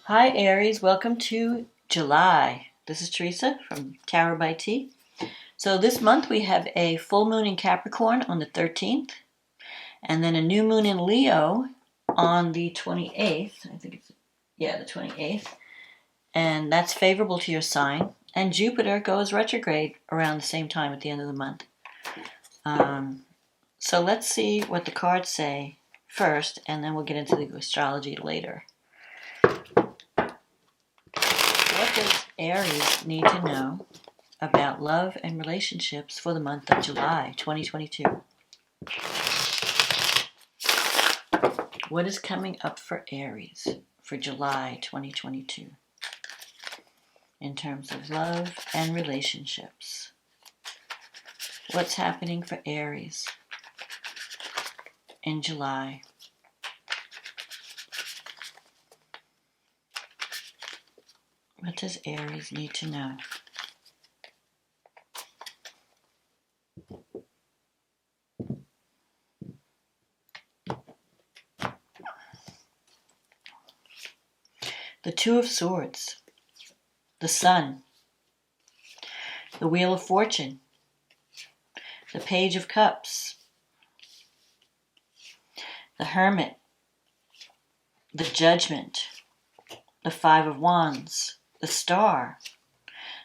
Hi Aries, welcome to July. This is Teresa from Tarot by T. So this month we have a full moon in Capricorn on the 13th, and then a new moon in Leo on the 28th. The 28th. And that's favorable to your sign. And Jupiter goes retrograde around the same time at the end of the month. So let's see what the cards say first, and then we'll get into the astrology later. What does Aries need to know about love and relationships for the month of July 2022? What is coming up for Aries for July 2022 in terms of love and relationships? What's happening for Aries in July? What does Aries need to know? The Two of Swords, the Sun, the Wheel of Fortune, the Page of Cups, the Hermit, the Judgment, the Five of Wands, the Star,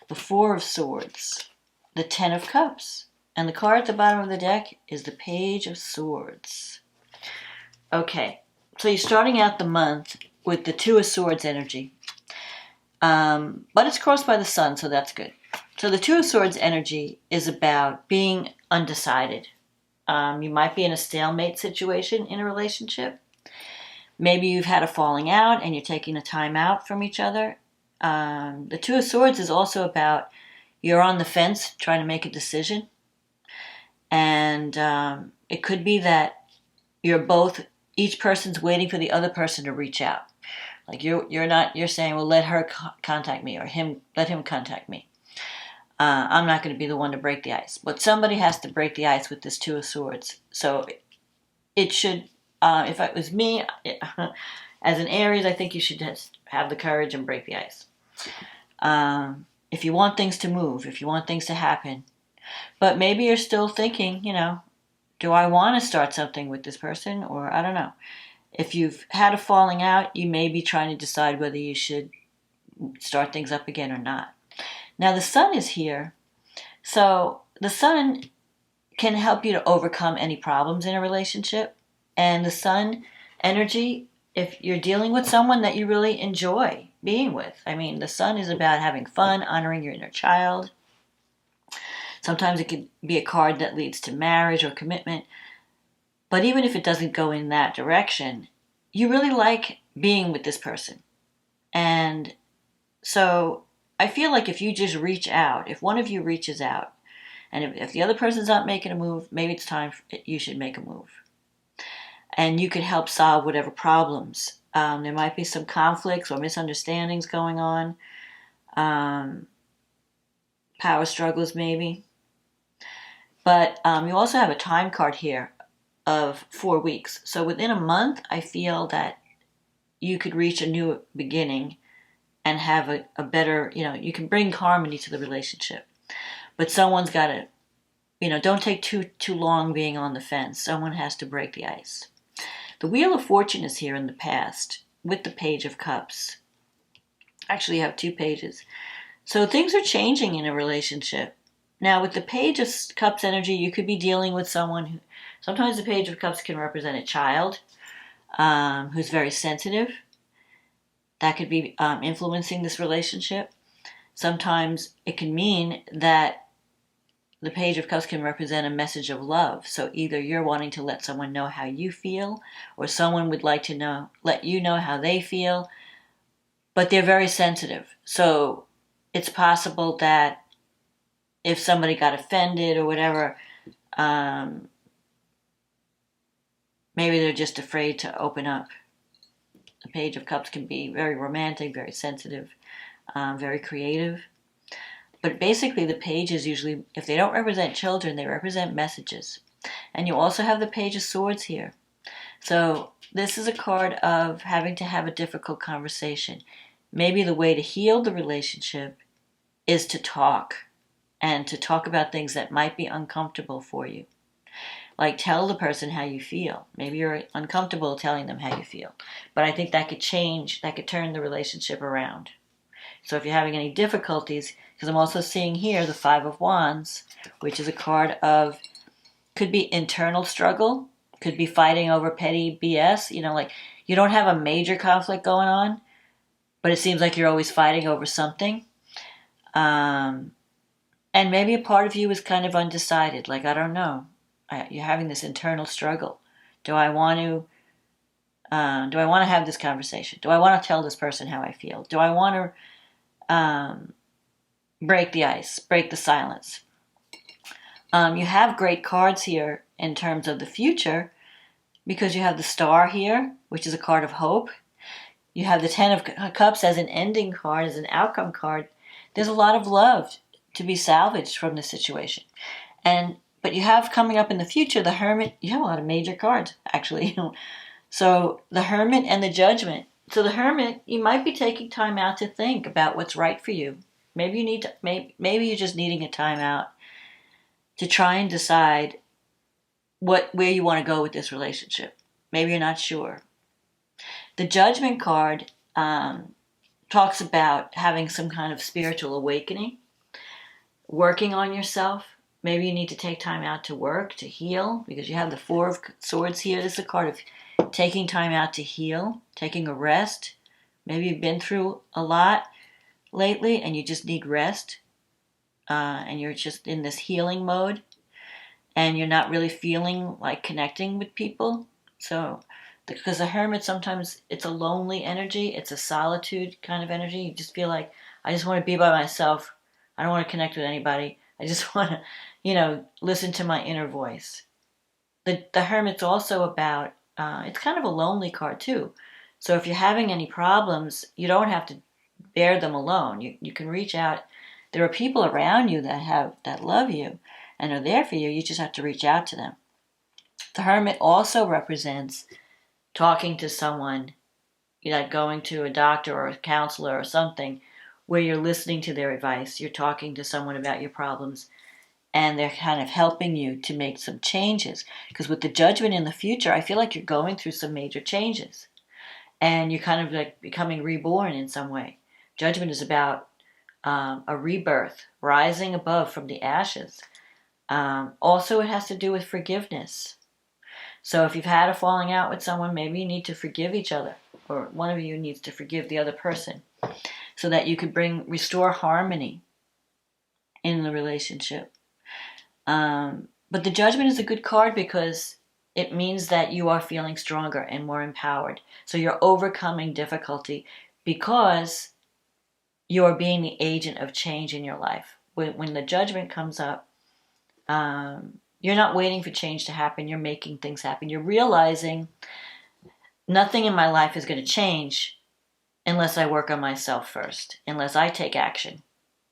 the Four of Swords, the Ten of Cups, and the card at the bottom of the deck is the Page of Swords. Okay, so you're starting out the month with the Two of Swords energy, but it's crossed by the Sun, so that's good. So the Two of Swords energy is about being undecided. You might be in a stalemate situation in a relationship. Maybe you've had a falling out and you're taking a time out from each other. The Two of Swords is also about you're on the fence trying to make a decision. And it could be that each person's waiting for the other person to reach out. Like you're saying, well, let her contact me, or let him contact me. I'm not going to be the one to break the ice. But somebody has to break the ice with this Two of Swords. So it should, if it was me, as an Aries, I think you should just have the courage and break the ice. If you want things to move, if you want things to happen. But maybe you're still thinking, do I want to start something with this person? Or I don't know. If you've had a falling out, you may be trying to decide whether you should start things up again or not. Now the Sun is here. So the Sun can help you to overcome any problems in a relationship. And the Sun energy, if you're dealing with someone that you really enjoy being with. I mean, the Sun is about having fun, honoring your inner child. Sometimes it could be a card that leads to marriage or commitment. But even if it doesn't go in that direction, you really like being with this person. And so I feel like if you just reach out, if one of you reaches out, and if the other person's not making a move, maybe it's time you should make a move. And you could help solve whatever problems. There might be some conflicts or misunderstandings going on. Power struggles maybe. But you also have a time card here of 4 weeks. So within a month, I feel that you could reach a new beginning and have a better, you can bring harmony to the relationship. But someone's got to, don't take too long being on the fence. Someone has to break the ice. The Wheel of Fortune is here in the past with the Page of Cups. Actually, you have 2 pages. So things are changing in a relationship. Now, with the Page of Cups energy, you could be dealing with someone who, sometimes the Page of Cups can represent a child who's very sensitive. That could be influencing this relationship. Sometimes it can mean that the Page of Cups can represent a message of love. So either you're wanting to let someone know how you feel, or someone would like to let you know how they feel, but they're very sensitive. So it's possible that if somebody got offended or whatever, maybe they're just afraid to open up. The Page of Cups can be very romantic, very sensitive, very creative. But basically the pages usually, if they don't represent children, they represent messages. And you also have the Page of Swords here. So this is a card of having to have a difficult conversation. maybe the way to heal the relationship is to talk, and to talk about things that might be uncomfortable for you. Like, tell the person how you feel. Maybe you're uncomfortable telling them how you feel, but I think that could change, that could turn the relationship around. So if you're having any difficulties, because I'm also seeing here the Five of Wands, which is a card of, could be internal struggle, could be fighting over petty BS, like you don't have a major conflict going on, but it seems like you're always fighting over something. And maybe a part of you is kind of undecided, like, I don't know. You're having this internal struggle. Do I want to have this conversation? Do I want to tell this person how I feel? Do I want to break the ice, break the silence? You have great cards here in terms of the future, because you have the Star here, which is a card of hope. You have the Ten of Cups as an ending card, as an outcome card. There's a lot of love to be salvaged from this situation. But you have coming up in the future, the Hermit. You have a lot of major cards, actually. So the Hermit and the Judgment. So the Hermit, you might be taking time out to think about what's right for you. Maybe you're just needing a time out to try and decide where you want to go with this relationship. Maybe you're not sure. The Judgment card talks about having some kind of spiritual awakening, working on yourself. Maybe you need to take time out to work, to heal, because you have the Four of Swords here. This is a card of taking time out to heal, taking a rest. Maybe you've been through a lot lately and you just need rest, and you're just in this healing mode, and you're not really feeling like connecting with people. So, because the Hermit, sometimes it's a lonely energy, it's a solitude kind of energy. You just feel like, I just want to be by myself. I don't want to connect with anybody. I just want to, listen to my inner voice. The Hermit's also about, it's kind of a lonely card too. So if you're having any problems, you don't have to bear them alone. You can reach out. There are people around you that love you and are there for you. You just have to reach out to them. The Hermit also represents talking to someone, like going to a doctor or a counselor or something, where you're listening to their advice. You're talking to someone about your problems, and they're kind of helping you to make some changes. Because with the Judgment in the future, I feel like you're going through some major changes, and you're kind of like becoming reborn in some way. Judgment is about a rebirth, rising above from the ashes. Also, it has to do with forgiveness. So if you've had a falling out with someone, maybe you need to forgive each other, or one of you needs to forgive the other person, so that you could restore harmony in the relationship. But the Judgment is a good card because it means that you are feeling stronger and more empowered. So you're overcoming difficulty because you're being the agent of change in your life. When the Judgment comes up, you're not waiting for change to happen. You're making things happen. You're realizing nothing in my life is going to change unless I work on myself first, unless I take action,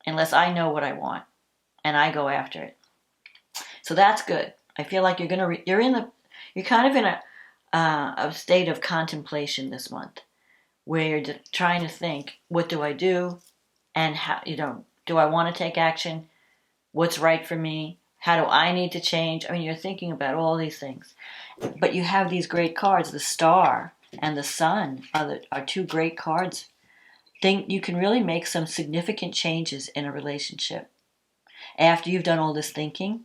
unless I know what I want and I go after it. So that's good. I feel like you're kind of in a state of contemplation this month, where you're trying to think, what do I do, and how, do I want to take action? What's right for me? How do I need to change? I mean, you're thinking about all these things, but you have these great cards. The Star and the Sun are two great cards. You can really make some significant changes in a relationship after you've done all this thinking.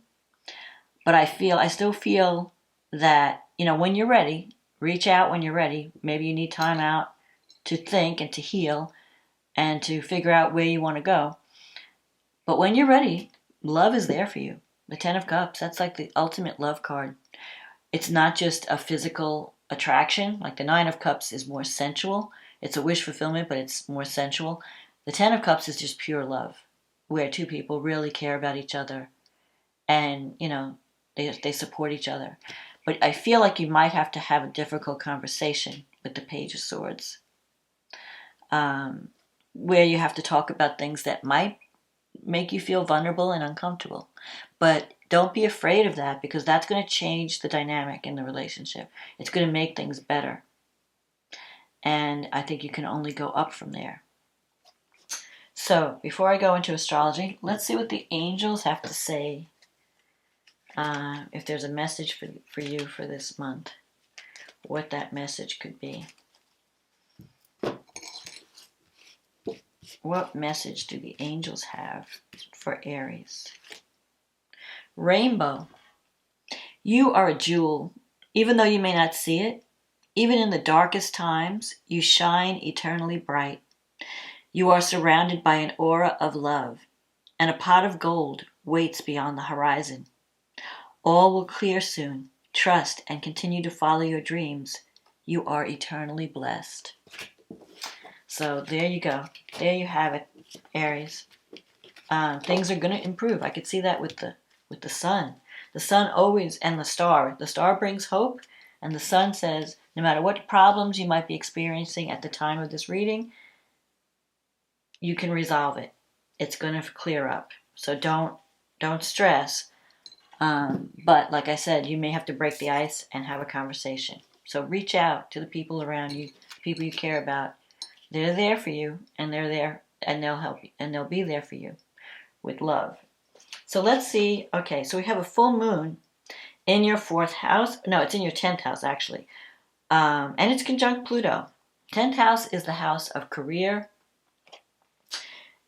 But I still feel that, when you're ready, reach out when you're ready. Maybe you need time out to think and to heal and to figure out where you want to go. But when you're ready, love is there for you. The Ten of Cups, that's like the ultimate love card. It's not just a physical attraction. Like the Nine of Cups is more sensual. It's a wish fulfillment, but it's more sensual. The Ten of Cups is just pure love, where two people really care about each other and, they support each other. But I feel like you might have to have a difficult conversation with the Page of Swords, where you have to talk about things that might make you feel vulnerable and uncomfortable. But don't be afraid of that, because that's going to change the dynamic in the relationship. It's going to make things better. And I think you can only go up from there. So, before I go into astrology, let's see what the angels have to say. If there's a message for you for this month, what that message could be. What message do the angels have for Aries? Rainbow. You are a jewel. Even though you may not see it, even in the darkest times, you shine eternally bright. You are surrounded by an aura of love, and a pot of gold waits beyond the horizon. All will clear soon. Trust and continue to follow your dreams. You are eternally blessed. So there you go. There you have it, Aries. Things are going to improve. I could see that with the sun. The sun always, and the star. The star brings hope, and the sun says, no matter what problems you might be experiencing at the time of this reading, you can resolve it. It's going to clear up. So don't stress. But like I said, you may have to break the ice and have a conversation. So reach out to the people around you, people you care about. They're there for you, and they're there, and they'll help you, and they'll be there for you with love. So let's see. Okay, so we have a full moon in your 4th house. No, it's in your 10th house, actually. And it's conjunct Pluto. 10th house is the house of career.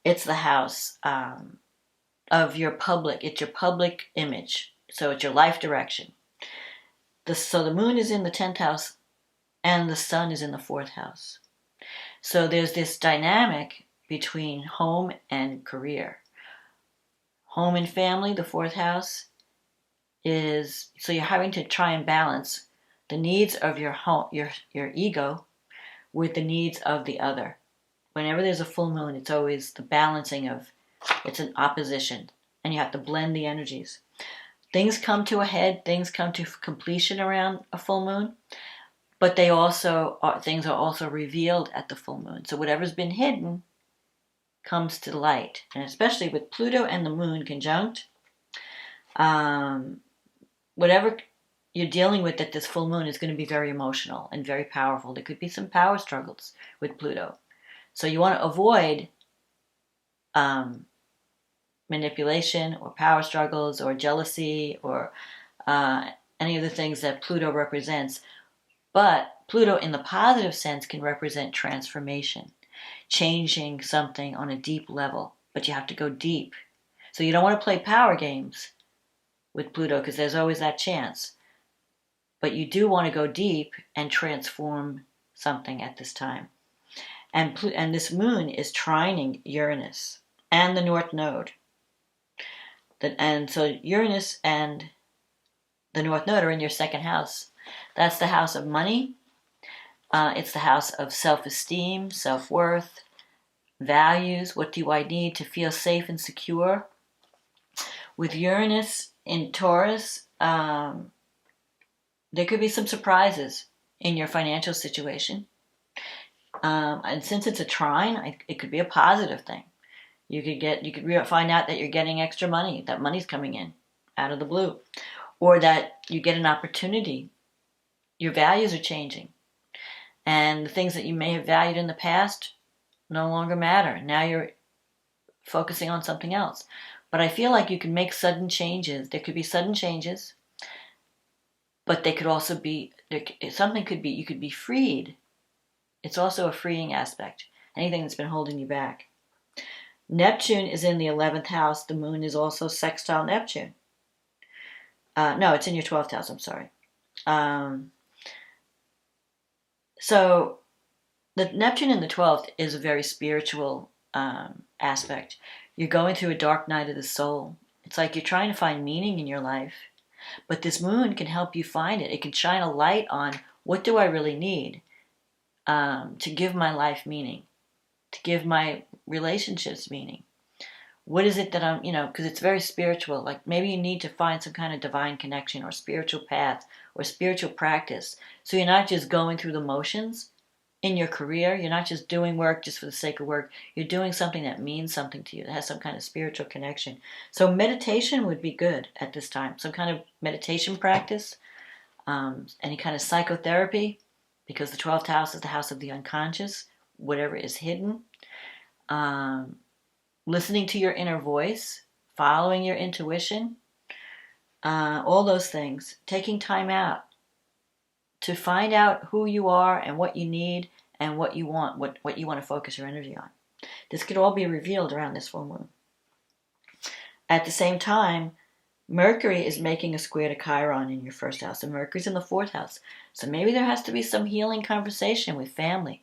It's the house of your public. It's your public image. So it's your life direction. So the moon is in the 10th house, and the sun is in the 4th house. So there's this dynamic between home and career. Home and family, the 4th house, is, so you're having to try and balance the needs of your home, your ego, with the needs of the other. Whenever there's a full moon, it's always the balancing of, it's an opposition, and you have to blend the energies. Things come to a head, things come to completion around a full moon, but they also things are also revealed at the full moon. So whatever's been hidden comes to light, and especially with Pluto and the moon conjunct, whatever you're dealing with at this full moon is going to be very emotional and very powerful. There could be some power struggles with Pluto, so you want to avoid manipulation or power struggles or jealousy or any of the things that Pluto represents. But Pluto in the positive sense can represent transformation, changing something on a deep level, but you have to go deep. So you don't want to play power games with Pluto because there's always that chance. But you do want to go deep and transform something at this time. And this moon is trining Uranus and the North Node. And so Uranus and the North Node are in your 2nd house. That's the house of money. It's the house of self-esteem, self-worth, values. What do I need to feel safe and secure? With Uranus in Taurus, there could be some surprises in your financial situation. And since it's a trine, it could be a positive thing. You could find out that you're getting extra money, that money's coming in out of the blue, or that you get an opportunity. Your values are changing, and the things that you may have valued in the past no longer matter. Now you're focusing on something else. But I feel like you can make sudden changes. There could be sudden changes, but they could also be, you could be freed. It's also a freeing aspect. Anything that's been holding you back. Neptune is in the 11th house. The moon is also sextile Neptune. No, it's in your 12th house, I'm sorry. So the Neptune in the 12th is a very spiritual aspect. You're going through a dark night of the soul. It's like you're trying to find meaning in your life, but this moon can help you find it. It can shine a light on, what do I really need to give my life meaning, to give my relationships meaning? What is it that I'm, because it's very spiritual. Like maybe you need to find some kind of divine connection or spiritual path or spiritual practice. So you're not just going through the motions in your career. You're not just doing work just for the sake of work. You're doing something that means something to you, that has some kind of spiritual connection. So meditation would be good at this time. Some kind of meditation practice, any kind of psychotherapy, because the 12th house is the house of the unconscious, whatever is hidden. listening to your inner voice, following your intuition, all those things. Taking time out to find out who you are and what you need and what you want, what you want to focus your energy on. This could all be revealed around this full moon. At the same time, Mercury is making a square to Chiron in your first house, and Mercury's in the fourth house. So maybe there has to be some healing conversation with family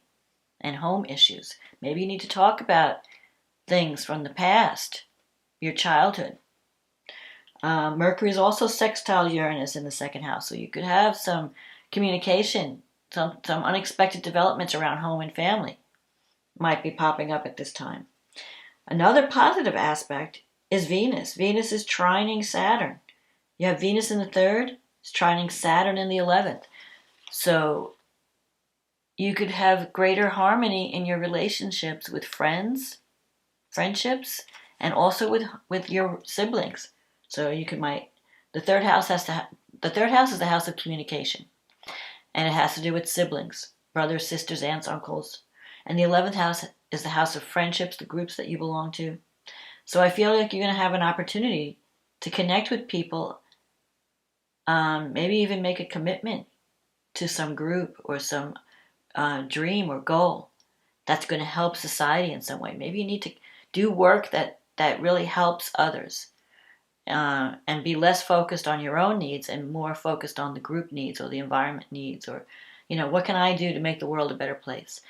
and home issues. Maybe you need to talk about things from the past, your childhood. Mercury is also sextile Uranus in the second house, so you could have some communication, some unexpected developments around home and family might be popping up at this time. Another positive aspect is Venus. Venus is trining Saturn. You have Venus in the third, it's trining Saturn in the 11th. So you could have greater harmony in your relationships with friendships, and also with your siblings. So the third house is the house of communication, and it has to do with siblings, brothers, sisters, aunts, uncles. And the 11th house is the house of friendships, the groups that you belong to. So I feel like you're going to have an opportunity to connect with people, maybe even make a commitment to some group or some dream or goal that's going to help society in some way. Maybe you need to do work that really helps others, and be less focused on your own needs and more focused on the group needs or the environment needs, or, what can I do to make the world a better place?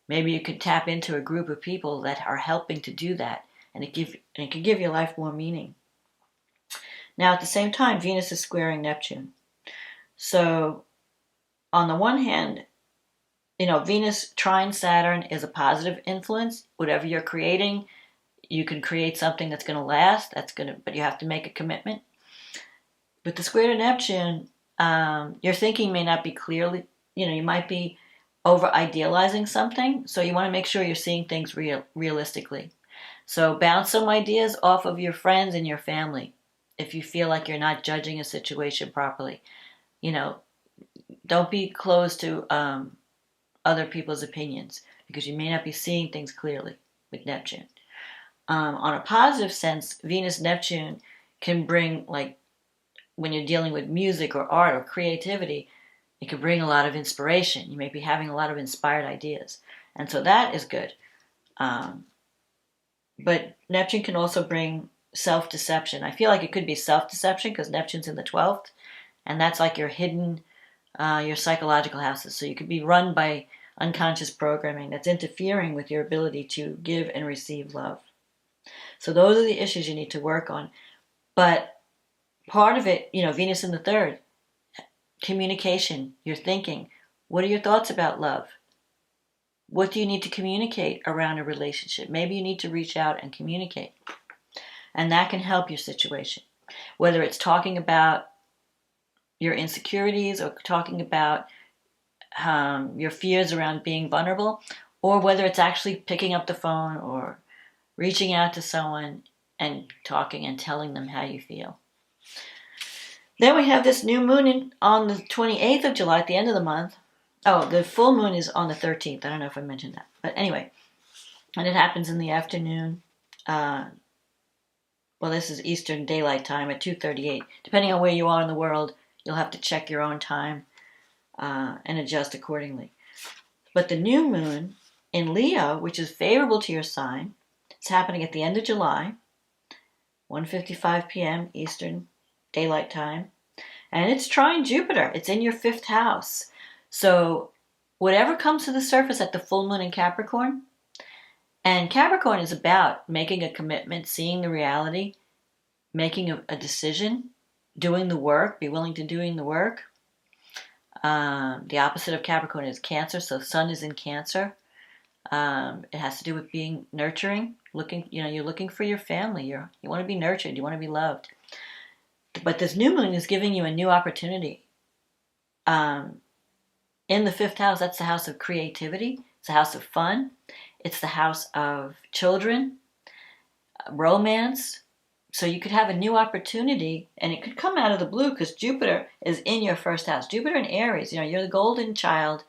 Maybe you could tap into a group of people that are helping to do that, and it can give your life more meaning. Now, at the same time, Venus is squaring Neptune. So, on the one hand, Venus trine Saturn is a positive influence. Whatever you're creating, you can create something that's going to last. But you have to make a commitment. With the square to Neptune, your thinking may not be clearly. You might be over idealizing something. So you want to make sure you're seeing things realistically. So bounce some ideas off of your friends and your family. If you feel like you're not judging a situation properly, don't be closed to other people's opinions, because you may not be seeing things clearly with Neptune. On a positive sense, Venus-Neptune can bring, like, when you're dealing with music or art or creativity, it can bring a lot of inspiration. You may be having a lot of inspired ideas. And so that is good. But Neptune can also bring self-deception. I feel like it could be self-deception because Neptune's in the 12th, and that's like your hidden, your psychological houses. So you could be run by unconscious programming that's interfering with your ability to give and receive love. So those are the issues you need to work on. But part of it, Venus in the third, communication, your thinking. What are your thoughts about love? What do you need to communicate around a relationship? Maybe you need to reach out and communicate. And that can help your situation. Whether it's talking about your insecurities or talking about your fears around being vulnerable, or whether it's actually picking up the phone or reaching out to someone and talking and telling them how you feel. Then we have this new moon on the 28th of July, at the end of the month. Oh, the full moon is on the 13th. I don't know if I mentioned that. But anyway, and it happens in the afternoon. Well, this is Eastern Daylight Time at 2:38. Depending on where you are in the world, you'll have to check your own time and adjust accordingly. But the new moon in Leo, which is favorable to your sign, it's happening at the end of July, 1:55 p.m. Eastern Daylight Time. And it's trine Jupiter. It's in your 5th house. So whatever comes to the surface at the full moon in Capricorn, and Capricorn is about making a commitment, seeing the reality, making a decision, doing the work, be willing to doing the work. The opposite of Capricorn is Cancer, so Sun is in Cancer. It has to do with being nurturing, you're looking for your family. You want to be nurtured, you want to be loved. But this new moon is giving you a new opportunity. In the 5th house, that's the house of creativity. It's the house of fun. It's the house of children, romance. So you could have a new opportunity, and it could come out of the blue because Jupiter is in your 1st house. Jupiter in Aries, you're the golden child.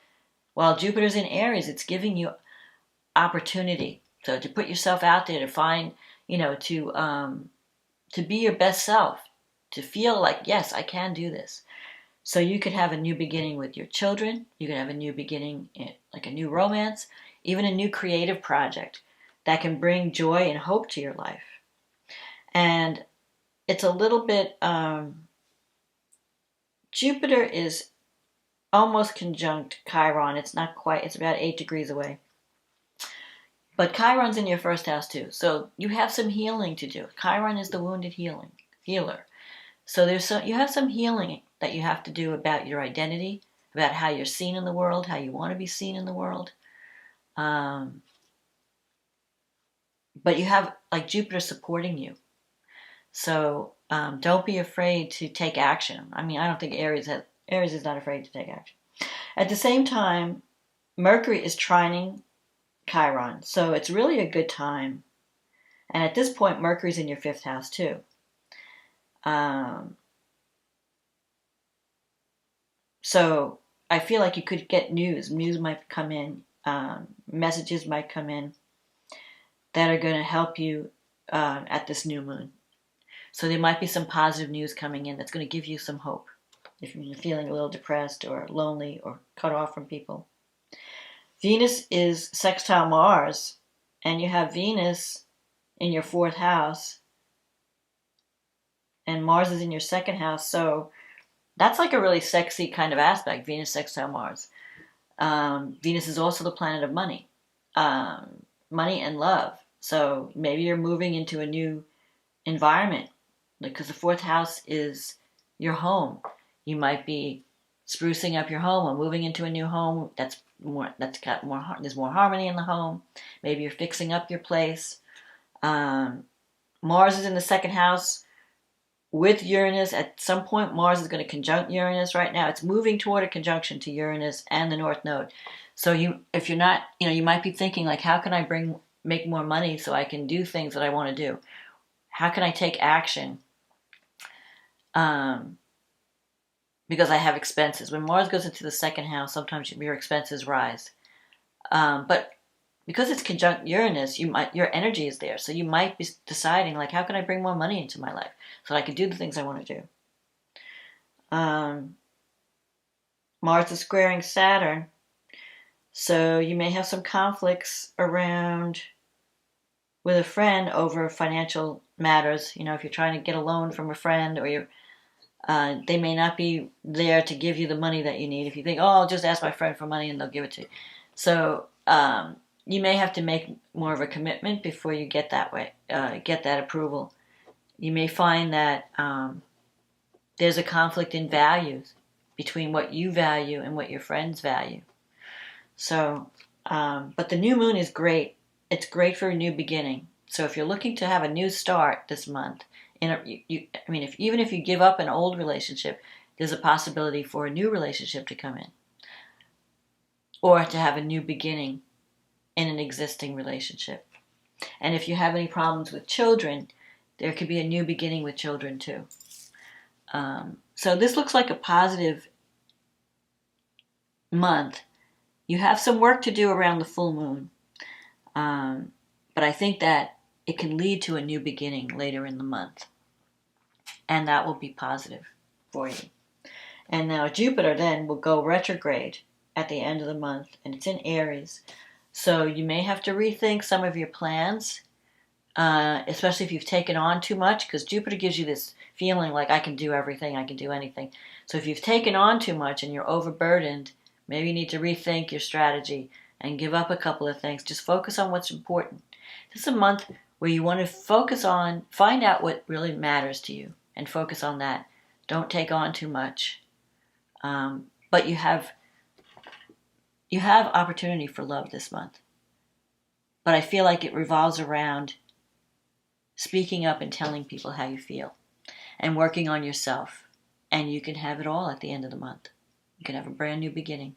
While Jupiter's in Aries, it's giving you opportunity. So to put yourself out there, to find, to be your best self, to feel like, yes, I can do this. So you could have a new beginning with your children. You could have a new beginning, like a new romance, even a new creative project that can bring joy and hope to your life. And it's a little bit, Jupiter is almost conjunct Chiron. It's not quite, it's about 8 degrees away. But Chiron's in your first house too. So you have some healing to do. Chiron is the wounded healer. So you have some healing that you have to do about your identity, about how you're seen in the world, how you want to be seen in the world. But you have like Jupiter supporting you. So don't be afraid to take action. I mean, I don't think Aries is not afraid to take action. At the same time, Mercury is trining Chiron. So it's really a good time. And at this point, Mercury's in your 5th house too. So I feel like you could get news. News might come in. Messages might come in that are going to help you at this new moon. So there might be some positive news coming in that's going to give you some hope if you're feeling a little depressed or lonely or cut off from people. Venus is sextile Mars, and you have Venus in your 4th house, and Mars is in your 2nd house. So that's like a really sexy kind of aspect, Venus sextile Mars. Venus is also the planet of money and love. So maybe you're moving into a new environment, because the 4th house is your home. You might be sprucing up your home or moving into a new home there's more harmony in the home. Maybe you're fixing up your place. Mars is in the 2nd house with Uranus. At some point, Mars is going to conjunct Uranus. Right now, it's moving toward a conjunction to Uranus and the North Node. So if you're not, you might be thinking like, how can I make more money so I can do things that I want to do? How can I take action? Because I have expenses. When Mars goes into the 2nd house, sometimes your expenses rise. But because it's conjunct Uranus, your energy is there. So you might be deciding, like, how can I bring more money into my life so that I can do the things I want to do? Mars is squaring Saturn. So you may have some conflicts around with a friend over financial matters. If you're trying to get a loan from a friend, or they may not be there to give you the money that you need. If you think, oh, I'll just ask my friend for money and they'll give it to you. So you may have to make more of a commitment before you get that approval. You may find that there's a conflict in values between what you value and what your friends value. So, but the new moon is great. It's great for a new beginning. So if you're looking to have a new start this month, even if you give up an old relationship, there's a possibility for a new relationship to come in, or to have a new beginning in an existing relationship. And if you have any problems with children, there could be a new beginning with children too. So this looks like a positive month. You have some work to do around the full moon, but I think that it can lead to a new beginning later in the month. And that will be positive for you. And now Jupiter then will go retrograde at the end of the month, and it's in Aries. So you may have to rethink some of your plans, especially if you've taken on too much, because Jupiter gives you this feeling like I can do everything, I can do anything. So if you've taken on too much and you're overburdened, maybe you need to rethink your strategy and give up a couple of things. Just focus on what's important. This is a month where you want to find out what really matters to you and focus on that. Don't take on too much. But you have opportunity for love this month. But I feel like it revolves around speaking up and telling people how you feel and working on yourself. And you can have it all at the end of the month. You can have a brand new beginning.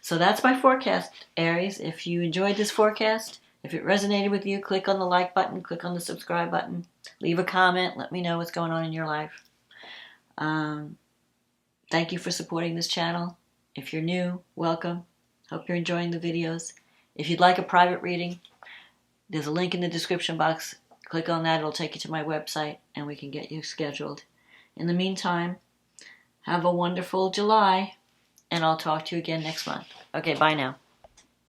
So that's my forecast, Aries. If you enjoyed this forecast, if it resonated with you, click on the like button, click on the subscribe button, leave a comment, let me know what's going on in your life. Thank you for supporting this channel. If you're new, welcome. Hope you're enjoying the videos. If you'd like a private reading, there's a link in the description box. Click on that, it'll take you to my website, and we can get you scheduled. In the meantime, have a wonderful July, and I'll talk to you again next month. Okay, bye now.